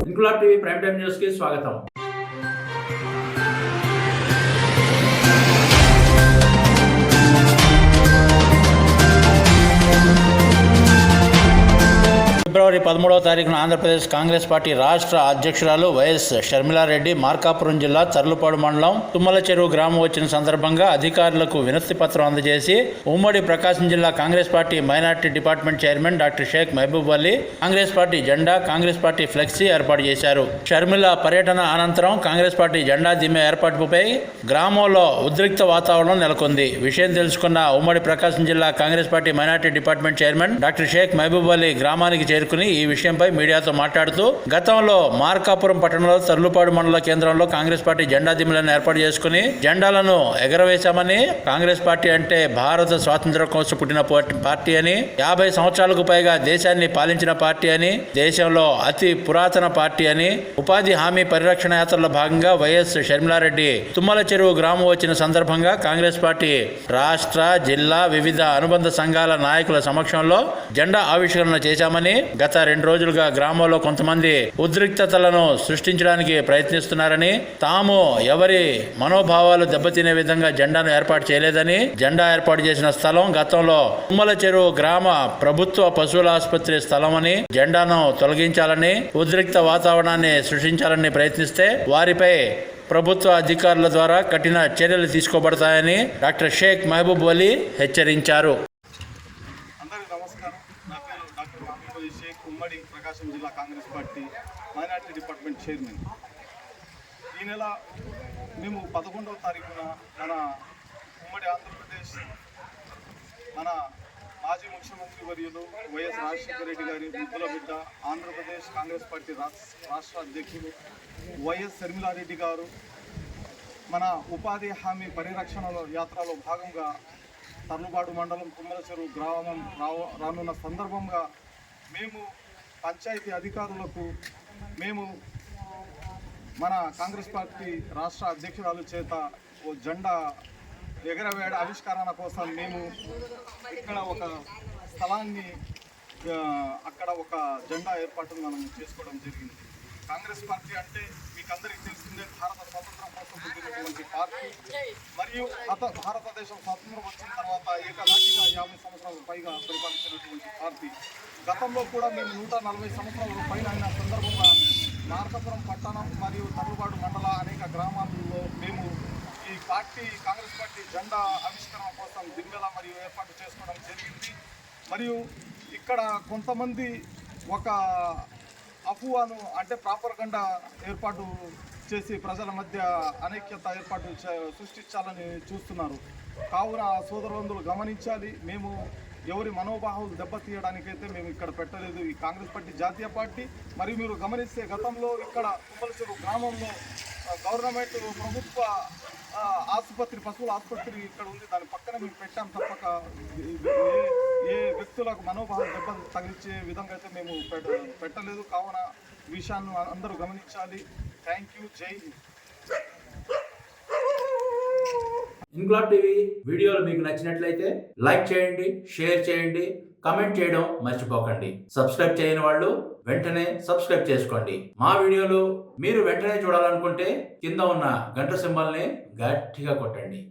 Inquilab TV prime time news కి స్వాగతం. ఫిబ్రవరి 13వ తారీఖున ఆంధ్రప్రదేశ్ కాంగ్రెస్ పార్టీ రాష్ట్ర అధ్యక్షురాలు వైఎస్ షర్మిలారెడ్డి మార్కాపురం జిల్లా చర్లపాడు మండలం తుమ్మల చెరువు గ్రామం వచ్చిన సందర్భంగా అధికారులకు వినతి పత్రం అందజేసి ఉమ్మడి ప్రకాశం జిల్లా Congress party minority department chairman doctor Sheikh Mahaboob Ali Congress party జెండా, కాంగ్రెస్ పార్టీ ఫ్లెక్సీ ఏర్పాటు చేశారు. షర్మిల పర్యటన అనంతరం కాంగ్రెస్ పార్టీ జెండా దిమ్మె ఏర్పాటుపై గ్రామంలో ఉద్రిక్త వాతావరణం నెలకొంది. విషయం తెలుసుకున్న ఉమ్మడి ప్రకాశం జిల్లా Congress party minority department chairman doctor Sheikh Mahaboob Ali గ్రామానికి చేరుకుని ఈ విషయంపై మీడియాతో మాట్లాడుతూ గతంలో మార్కాపురం పట్టణంలో తర్లుపాడు మండల కేంద్రంలో కాంగ్రెస్ పార్టీ జెండా దిమ్మెలను ఏర్పాటు చేసుకుని జెండాలను ఎగరవేశామని, కాంగ్రెస్ పార్టీ అంటే భారత స్వాతంత్ర్యం కోసం పుట్టిన పార్టీ అని, 50 సంవత్సరాలకు పైగా దేశాన్ని పాలించిన పార్టీ అని, దేశంలో అతి పురాతన పార్టీ అని, ఉపాధి హామీ పరిరక్షణ యాత్రలో భాగంగా వైఎస్ షర్మిలారెడ్డి తుమ్మల చెరువు గ్రామం వచ్చిన సందర్భంగా కాంగ్రెస్ పార్టీ రాష్ట్ర, జిల్లా వివిధ అనుబంధ సంఘాల నాయకుల సమక్షంలో జెండా ఆవిష్కరణ చేశామని, గత 2 రోజులుగా గ్రామంలో కొంతమంది ఉద్రిక్తతలను సృష్టించడానికి ప్రయత్నిస్తున్నారని, తాము ఎవరి మనోభావాలు దెబ్బతినే విధంగా జెండాను ఏర్పాటు చేయలేదని, జెండా ఏర్పాటు చేసిన స్థలం గతంలో తుమ్మల చెరువు గ్రామ ప్రభుత్వ పశువుల ఆసుపత్రి స్థలమని, జెండాను తొలగించాలని, ఉద్రిక్త వాతావరణాన్ని సృష్టించాలని ప్రయత్నిస్తే వారిపై ప్రభుత్వ అధికారుల ద్వారా కఠిన చర్యలు తీసుకోబడతాయని డాక్టర్ షేక్ మహబూబ్ అలీ హెచ్చరించారు. ఉమ్మడి ప్రకాశం జిల్లా Congress party minority department chairman. ఈ నెల మేము 11వ తారీఖున మన ఉమ్మడి ఆంధ్రప్రదేశ్ మన మాజీ ముఖ్యమంత్రి వర్యులు వైఎస్ రాజశేఖర రెడ్డి గారి ముద్దుల బిడ్డ, ఆంధ్రప్రదేశ్ కాంగ్రెస్ పార్టీ రాష్ట్ర అధ్యక్షులు వైఎస్ షర్మిలారెడ్డి గారు మన ఉపాధి హామీ పరిరక్షణలో యాత్రలో భాగంగా తర్లుపాడు మండలం తుమ్మల చెరువు గ్రామం రానున్న సందర్భంగా మేము పంచాయతీ అధికారులకు మేము మన కాంగ్రెస్ పార్టీ రాష్ట్ర అధ్యక్షురాలు చేత ఓ జెండా ఎగరవేడ ఆవిష్కరణ కోసం మేము ఇక్కడ ఒక స్థలాన్ని అక్కడ ఒక జెండా ఏర్పాటును మనం చేసుకోవడం జరిగింది. కాంగ్రెస్ పార్టీ అంటే మీకు అందరికీ తెలిసిందే, భారత స్వాతంత్రం కోసం పుట్టినటువంటి పార్టీ మరియు భారతదేశం స్వాతంత్రం వచ్చిన తర్వాత ఏకధాటిగా 50 సంవత్సరాల పైగా పరిపాలించినటువంటి పార్టీ. గతంలో కూడా మేము 140 సంవత్సరాల పైన అయిన సందర్భంగా మార్కాపురం పట్టణం మరియు తర్లుపాడు మండల అనేక గ్రామాల్లో మేము ఈ పార్టీ కాంగ్రెస్ పార్టీ జెండా ఆవిష్కరణ కోసం దిమ్మెల మరియు ఏర్పాటు చేసుకోవడం జరిగింది. మరియు ఇక్కడ కొంతమంది ఒక అఫువాను అంటే ప్రాపర్గండా ఏర్పాటు చేసి ప్రజల మధ్య అనైక్యత ఏర్పాటు సృష్టించాలని చూస్తున్నారు. కావున సోదరులందరూ గమనించాలి. మేము ఎవరి మనోభావాలు దెబ్బతీయడానికైతే మేము ఇక్కడ పెట్టలేదు. ఈ కాంగ్రెస్ పార్టీ జాతీయ పార్టీ. మరియు మీరు గమనిస్తే గతంలో ఇక్కడ తుమ్మల చెరువు గ్రామంలో గవర్నమెంట్ ప్రభుత్వ ఆసుపత్రి, పశువుల ఆసుపత్రి ఇక్కడ ఉంది. దాని పక్కన మేము పెట్టాం తప్పక ఏ వ్యక్తులకు మనోభావం దెబ్బ తగిలించే విధంగా అయితే మేము పెట్టలేదు. కావున విషయాన్ని అందరూ గమనించాలి. Thank you. జై హింద్. ఇంక్లాబ్ టీవీ వీడియోలు మీకు నచ్చినట్లయితే లైక్ చేయండి, షేర్ చేయండి, కామెంట్ చేయడం మర్చిపోకండి. సబ్స్క్రైబ్ చేయని వాళ్ళు వెంటనే సబ్స్క్రైబ్ చేసుకోండి. మా వీడియోలు మీరు వెంటనే చూడాలనుకుంటే కింద ఉన్న గంట సింబల్ని గట్టిగా కొట్టండి.